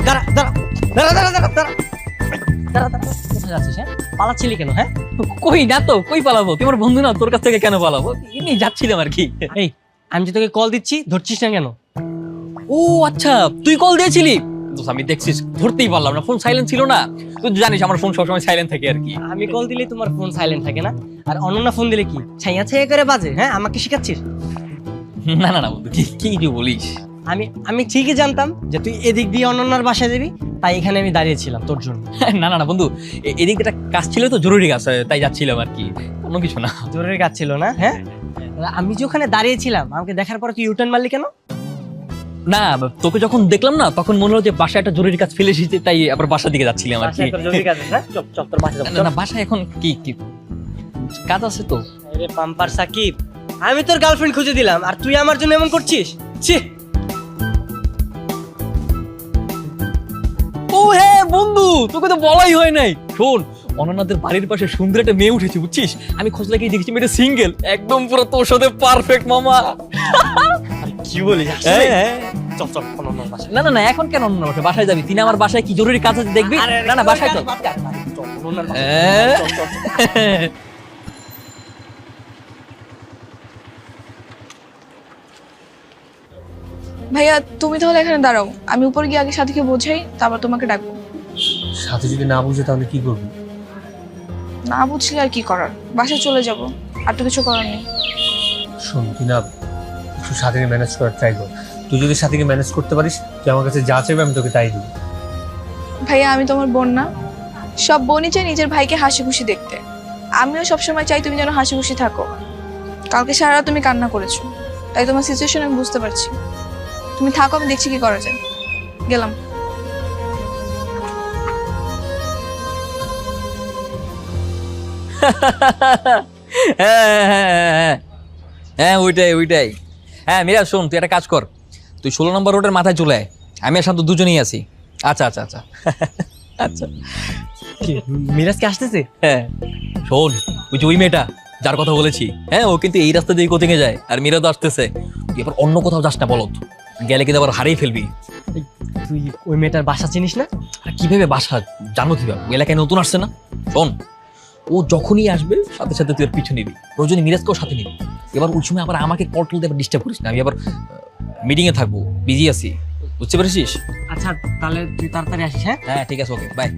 দাঁড়া দাঁড়া দাঁড়া দাঁড়া দাঁড়া দাঁড়া দাঁড়া দাঁড়া কোথায় যাচ্ছিস? হ্যাঁ, পালাচ্ছিলি কেন? হ্যাঁ, কই না তো, কই পালাবো? তুই আমার বন্ধু না, তোর কাছ থেকে কেন পালাবো? এমনি যাচ্ছিলাম আর কি। এই আমি যে তোকে কল দিচ্ছি ধরছিস না কেন? ও আচ্ছা, তুই কল দিয়েছিলি? দোস্ত, আমি দেখছিস ধরতেই পারলাম না, ফোন সাইলেন্ট ছিল না। তুই জানিস আমার ফোন সবসময় সাইলেন্ট থাকে আর কি। আমি কল দিলে তোমার ফোন সাইলেন্ট থাকে না, আর অনন্যা ফোন দিলে কি ছাইয়া ছাইয়া করে বাজে? হ্যাঁ, আমাকে শেখাচ্ছিস? না না না বন্ধু, কি কি তুই বলিস? আমি আমি ঠিকই জানতাম যে তুই এদিক দিয়ে অনন্যার বাসায় যাবি, তাই এখানে আমি দাঁড়িয়েছিলাম তোর জন্য। না না না বন্ধু, এদিকে একটা কাজ ছিল তো, জরুরি কাজ, তাই যাচ্ছিলাম আর কি, অন্য কিছু না। জরুরি কাজ ছিল না? হ্যাঁ, আমি যে ওখানে দাঁড়িয়েছিলাম আমাকে দেখার পরে তুই ইউটার্ন মারলি কেন? না, তোকে যখন দেখলাম না তখন মনে হলো যে বাসায় একটা জরুরি কাজ ফেলে এসেছি, তাই আবার বাসার দিকে যাচ্ছিলাম আর কি। বাসায় তোর জরুরি কাজ আছে? হ্যাঁ, চল চল তোর বাসায় না যাবো। না, বাসায় এখন কি কি কাজ আছে তো। আরে পাম্পার সাকিব, আমি তোর গার্লফ্রেন্ড খুঁজে দিলাম আর তুই আমার জন্য এমন করছিস? ছি! ও হ্যাঁ বন্ধু, তোকে তো বলাই হয় নাই। শোন, অনন্যাদের বাড়ির পাশে সুন্দর একটা মেয়ে উঠেছে বুঝছিস। আমি খোঁজ লাগিয়ে দেখেছি মেয়েটা সিঙ্গেল, একদম পুরো তোর সাথে পারফেক্ট মামা। আরে কি বলিস? হ্যাঁ, হ্যাঁ। চল চল অনন্যার বাসায়। না না না, এখন কেন অন্য বাসায়? বাসায় যাবি? তিনি আমার বাসায় কি জরুরি কাজ আছে দেখবি? আরে, না না, বাসায় তো। চল অনন্যার বাসায়। হ্যাঁ। চল, চল, চল। ভাইয়া তুমি তাহলে এখানে দাঁড়াও, আমি উপরে গিয়ে আগে সাথীকে বোঝাই, তারপর তোমাকে ডাকবো। সাথে যদি না বুঝে তাহলে কি করবি? না বুঝলে আর কি করার, বাসায় চলে যাব, আর তো কিছু করার নেই। শোন, তুই না একটু সাথীকে ম্যানেজ করার ট্রাই কর। তুই যদি সাথীকে ম্যানেজ করতে পারিস, তুই আমার কাছে যা চাইবে আমি তোকে তাই দিব। ভাইয়া আমি তোমার বোন না? সব বোনই চাই নিজের ভাইকে হাসি খুশি দেখতে। আমিও সবসময় চাই তুমি যেন হাসি খুশি থাকো। কালকে সারা রাত তুমি কান্না করেছো, তাই তোমার সিচুয়েশন আমি বুঝতে পারছি। তুমি থাকো, আমি দেখছি কি করা যায়। গেলাম। হ্যাঁ হ্যাঁ হ্যাঁ হ্যাঁ, ওইটাই ওইটাই। হ্যাঁ মিরাজ, শোন, তুই একটা কাজ কর, তুই 16 নম্বর রোডের মাথায় চলে আয়, আমি আর শান্ত দুজনেই আছি। আচ্ছা আচ্ছা আচ্ছা আচ্ছা। কি, মিরাজ কি আসতেছে? হ্যাঁ শোন, ওই যে ওই মেয়েটা যার কথা বলেছি, হ্যাঁ ও কিন্তু এই রাস্তা দিয়ে কোচিং এ যায়, আর মিরাজ আসতেছে। তুই এবার অন্য কোথাও যাস না বলত, গেলে কিন্তু আবার হারিয়ে ফেলবি। তুই ওই মেয়েটার বাসা চিনিস না? আর কিভাবে বাসা জানো কিভাবে? ওই এলাকায় নতুন আসছে না। শোন, ও যখনই আসবে সাথে সাথে তুই আর পিছু নিবি, প্রয়োজনে মিরাজকেও সাথে নিবি। এবার ওই সময় আবার আমাকে কল টল দিয়ে ডিস্টার্ব করিস না, আমি আবার মিটিং এ থাকবো, বিজি আছি, বুঝতে পেরেছিস? আচ্ছা তাহলে তুই তাড়াতাড়ি আসিস। হ্যাঁ, হ্যাঁ ঠিক আছে, ওকে বাই।